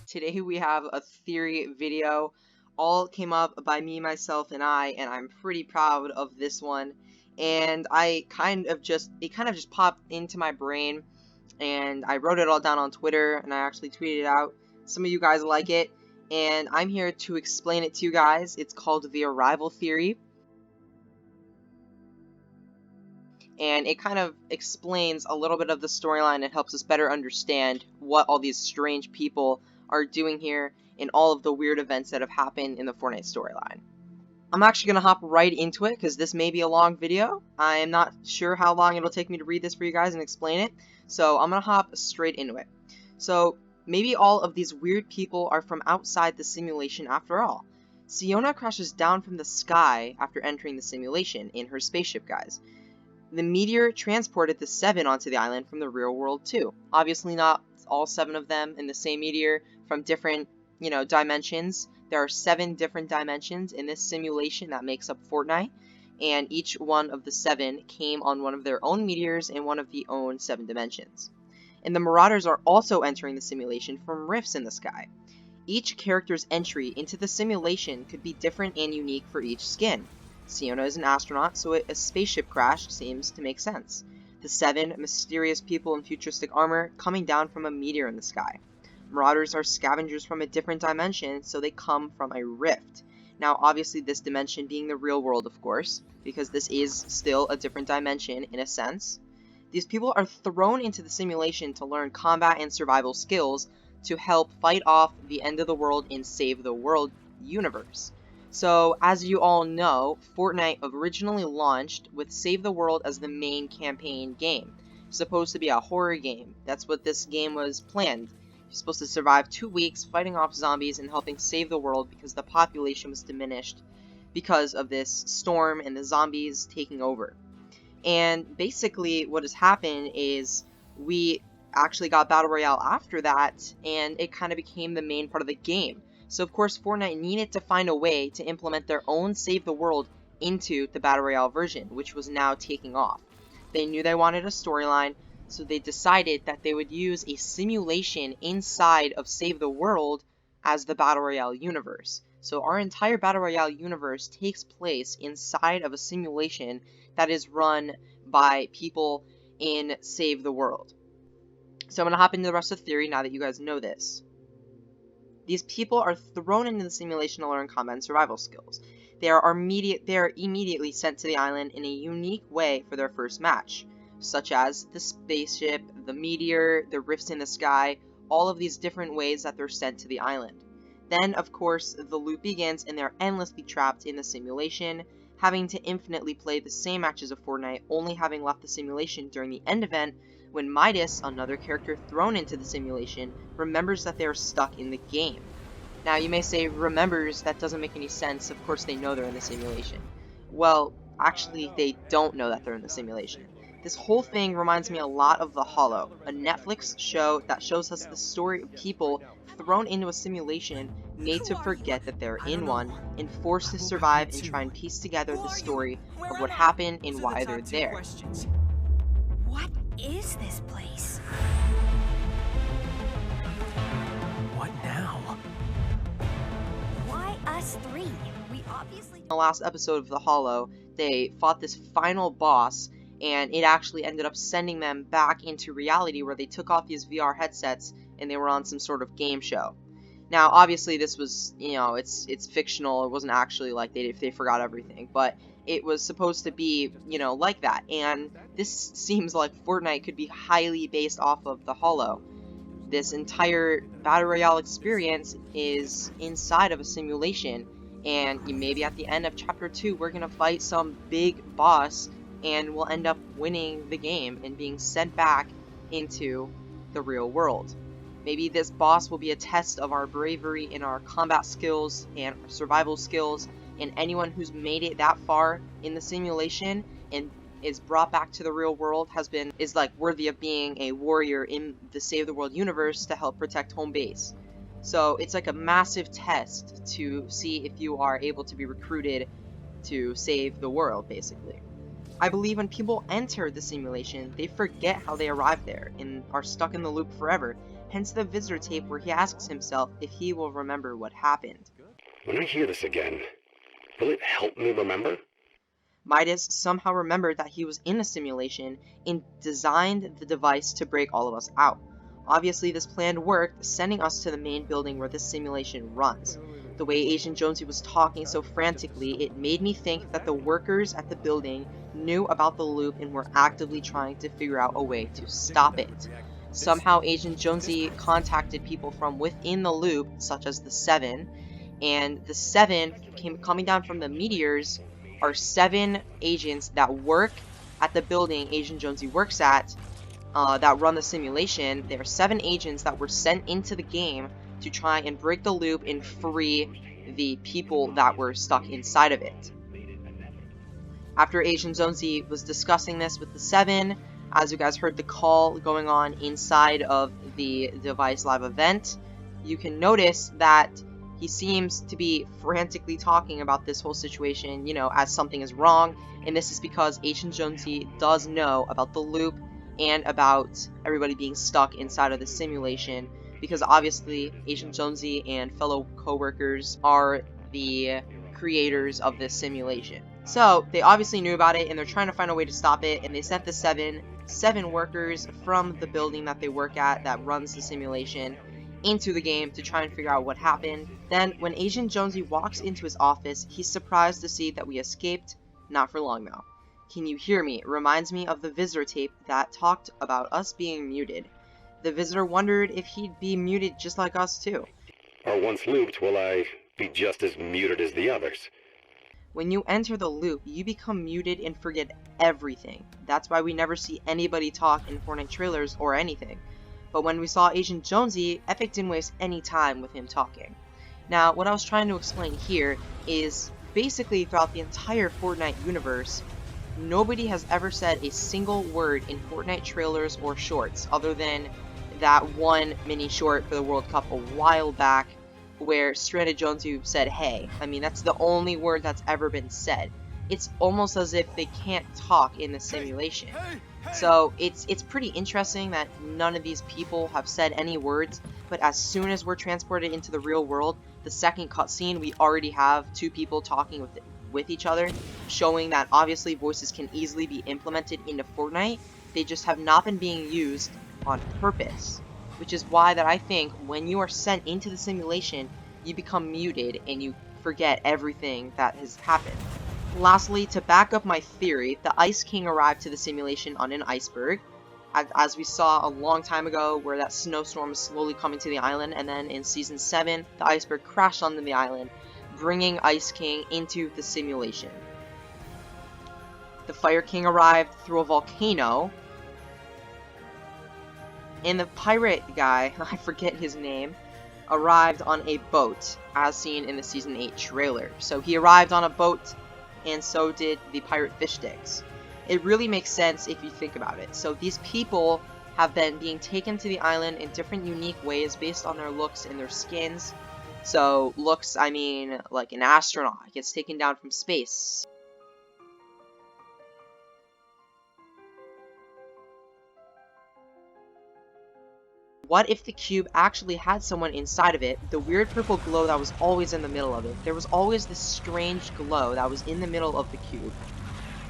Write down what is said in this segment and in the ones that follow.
Today we have a theory video. All came up by me, myself, and I'm pretty proud of this one. And it kind of just popped into my brain, and I wrote it all down on Twitter, and I actually tweeted it out. Some of you guys like it, and I'm here to explain it to you guys. It's called the Arrival Theory. And it kind of explains a little bit of the storyline and helps us better understand what all these strange people are doing here and all of the weird events that have happened in the FORTNITE storyline. I'm actually going to hop right into it because this may be a long video. I am not sure how long it'll take me to read this for you guys and explain it, so I'm going to hop straight into it. So maybe all of these weird people are from outside the simulation after all. Siona crashes down from the sky after entering the simulation in her spaceship, guys. The meteor transported the 7 onto the island from the real world too. Obviously not all 7 of them in the same meteor from different, dimensions. There are 7 different dimensions in this simulation that makes up FORTNITE, and each one of the 7 came on one of their own meteors in one of the own 7 dimensions. And the Marauders are also entering the simulation from rifts in the sky. Each character's entry into the simulation could be different and unique for each skin. Siona is an astronaut, so a spaceship crash seems to make sense. The 7 mysterious people in futuristic armor coming down from a meteor in the sky. Marauders are scavengers from a different dimension, so they come from a rift. Now, obviously this dimension being the real world, of course, because this is still a different dimension in a sense. These people are thrown into the simulation to learn combat and survival skills to help fight off the end of the world and save the world universe. So, as you all know, FORTNITE originally launched with Save the World as the main campaign game. It's supposed to be a horror game. That's what this game was planned. You're supposed to survive 2 weeks fighting off zombies and helping save the world because the population was diminished because of this storm and the zombies taking over. And basically what has happened is we actually got Battle Royale after that, and it kind of became the main part of the game. So of course FORTNITE needed to find a way to implement their own Save the World into the Battle Royale version, which was now taking off. They knew they wanted a storyline, so they decided that they would use a simulation inside of Save the World as the Battle Royale universe. So our entire Battle Royale universe takes place inside of a simulation that is run by people in Save the World. So I'm going to hop into the rest of the theory now that you guys know this. These people are thrown into the simulation to learn combat and survival skills. They are immediately sent to the island in a unique way for their first match, such as the spaceship, the meteor, the rifts in the sky, all of these different ways that they're sent to the island. Then, of course, the loop begins and they're endlessly trapped in the simulation, having to infinitely play the same matches of FORTNITE, only having left the simulation during the end event when Midas, another character thrown into the simulation, remembers that they are stuck in the game. Now, you may say, remembers, that doesn't make any sense. Of course they know they're in the simulation. Well, actually, they don't know that they're in the simulation. This whole thing reminds me a lot of The Hollow, a Netflix show that shows us the story of people thrown into a simulation made to forget that they're in one and forced to survive and try and piece together the story of what happened and why they're there. What is this place? What now? Why us 3? We obviously... In the last episode of The Hollow, they fought this final boss, and it actually ended up sending them back into reality where they took off these VR headsets and they were on some sort of game show. Now, obviously, this was, it's fictional. It wasn't actually like they forgot everything, but it was supposed to be, like that. And this seems like FORTNITE could be highly based off of The Hollow. This entire Battle Royale experience is inside of a simulation, and maybe at the end of Chapter 2, we're going to fight some big boss, and we'll end up winning the game and being sent back into the real world. Maybe this boss will be a test of our bravery and our combat skills and our survival skills, and anyone who's made it that far in the simulation and is brought back to the real world is worthy of being a warrior in the Save the World universe to help protect home base. So it's like a massive test to see if you are able to be recruited to save the world, basically. I believe when people enter the simulation, they forget how they arrived there and are stuck in the loop forever. Hence the visitor tape where he asks himself if he will remember what happened. When I hear this again, will it help me remember? Midas somehow remembered that he was in a simulation and designed the device to break all of us out. Obviously, this plan worked, sending us to the main building where this simulation runs. The way Agent Jonesy was talking so frantically, it made me think that the workers at the building knew about the loop and were actively trying to figure out a way to stop it. Somehow, Agent Jonesy contacted people from within the loop, such as the Seven, and the Seven coming down from the meteors are 7 agents that work at the building Agent Jonesy works at, that run the simulation. There are 7 agents that were sent into the game to try and break the loop and free the people that were stuck inside of it. After Agent Jonesy was discussing this with the 7, as you guys heard the call going on inside of the Device Live event, you can notice that he seems to be frantically talking about this whole situation, as something is wrong, and this is because Agent Jonesy does know about the loop and about everybody being stuck inside of the simulation, because obviously Agent Jonesy and fellow co-workers are the creators of this simulation. So they obviously knew about it, and they're trying to find a way to stop it, and they sent the seven workers from the building that they work at that runs the simulation into the game to try and figure out what happened. Then, when Agent Jonesy walks into his office, he's surprised to see that we escaped. Not for long, though. Can you hear me? It reminds me of the visitor tape that talked about us being muted. The visitor wondered if he'd be muted just like us, too. Or once looped, will I be just as muted as the others? When you enter the loop, you become muted and forget everything. That's why we never see anybody talk in FORTNITE trailers or anything. But when we saw Agent Jonesy, Epic didn't waste any time with him talking. Now, what I was trying to explain here is basically throughout the entire FORTNITE universe, nobody has ever said a single word in FORTNITE trailers or shorts, other than that one mini short for the World Cup a while back, where Stranded Jonesy said, "Hey." I mean, that's the only word that's ever been said. It's almost as if they can't talk in the simulation. So it's pretty interesting that none of these people have said any words, but as soon as we're transported into the real world, the second cutscene, we already have 2 people talking with each other, showing that obviously voices can easily be implemented into FORTNITE. They just have not been being used on purpose, which is why that I think when you are sent into the simulation, you become muted and you forget everything that has happened. Lastly, to back up my theory, the Ice King arrived to the simulation on an iceberg, as we saw a long time ago where that snowstorm was slowly coming to the island, and then in Season 7, the iceberg crashed onto the island, bringing Ice King into the simulation. The Fire King arrived through a volcano, and the pirate guy, I forget his name, arrived on a boat, as seen in the Season 8 trailer. So he arrived on a boat, and so did the pirate fish sticks. It really makes sense if you think about it. So these people have been being taken to the island in different unique ways based on their looks and their skins. So looks, I mean, like an astronaut gets taken down from space. What if the cube actually had someone inside of it? The weird purple glow that was always in the middle of it. There was always this strange glow that was in the middle of the cube.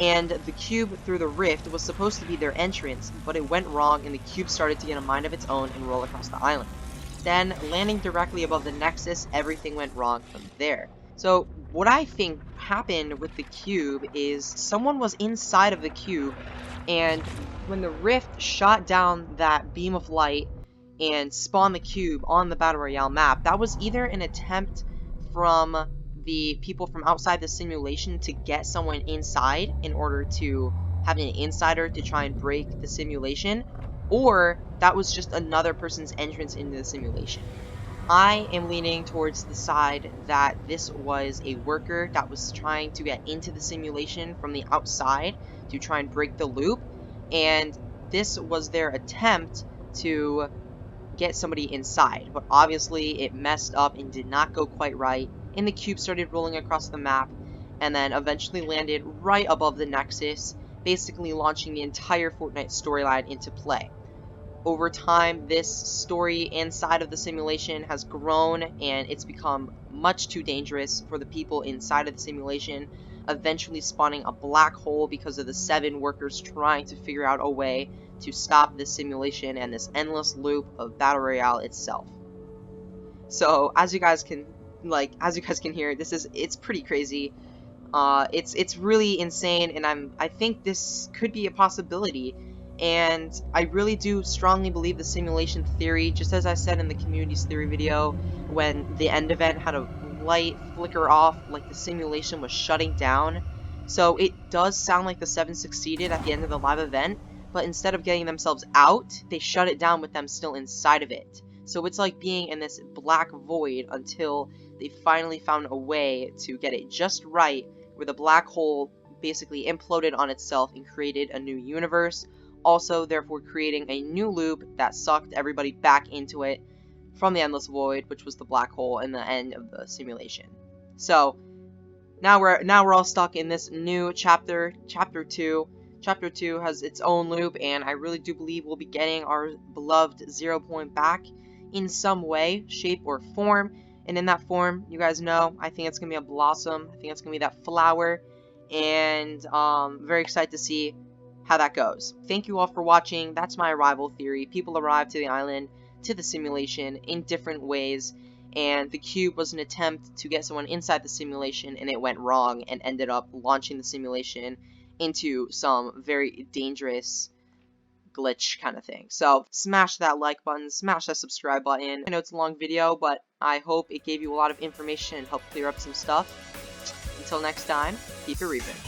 And the cube through the rift was supposed to be their entrance, but it went wrong and the cube started to get a mind of its own and roll across the island. Then, landing directly above the Nexus, everything went wrong from there. So, what I think happened with the cube is someone was inside of the cube, and when the rift shot down that beam of light and spawn the cube on the Battle Royale map, that was either an attempt from the people from outside the simulation to get someone inside in order to have an insider to try and break the simulation, or that was just another person's entrance into the simulation. I am leaning towards the side that this was a worker that was trying to get into the simulation from the outside to try and break the loop, and this was their attempt to get somebody inside, but obviously it messed up and did not go quite right, and the cube started rolling across the map, and then eventually landed right above the Nexus, basically launching the entire Fortnite storyline into play. Over time, this story inside of the simulation has grown, and it's become much too dangerous for the people inside of the simulation, eventually spawning a black hole because of the 7 workers trying to figure out a way to stop this simulation and this endless loop of Battle Royale itself. So, as you guys can hear, it's pretty crazy. It's really insane, and I think this could be a possibility. And I really do strongly believe the simulation theory, just as I said in the community's theory video, when the end event had a light flicker off, like the simulation was shutting down. So it does sound like the 7 succeeded at the end of the live event, but instead of getting themselves out, they shut it down with them still inside of it. So it's like being in this black void until they finally found a way to get it just right, where the black hole basically imploded on itself and created a new universe, also therefore creating a new loop that sucked everybody back into it from the endless void, which was the black hole in the end of the simulation. So now we're all stuck in this new chapter, chapter 2. Chapter 2 has its own loop, and I really do believe we'll be getting our beloved 0 point back in some way, shape, or form. And in that form, you guys know, I think it's going to be a blossom. I think it's going to be that flower. And very excited to see how that goes. Thank you all for watching. That's my arrival theory. People arrived to the island, to the simulation, in different ways. And the cube was an attempt to get someone inside the simulation, and it went wrong and ended up launching the simulation into some very dangerous glitch kind of thing. So smash that like button, smash that subscribe button. I know it's a long video, but I hope it gave you a lot of information and helped clear up some stuff. Until next time, keep it reaping.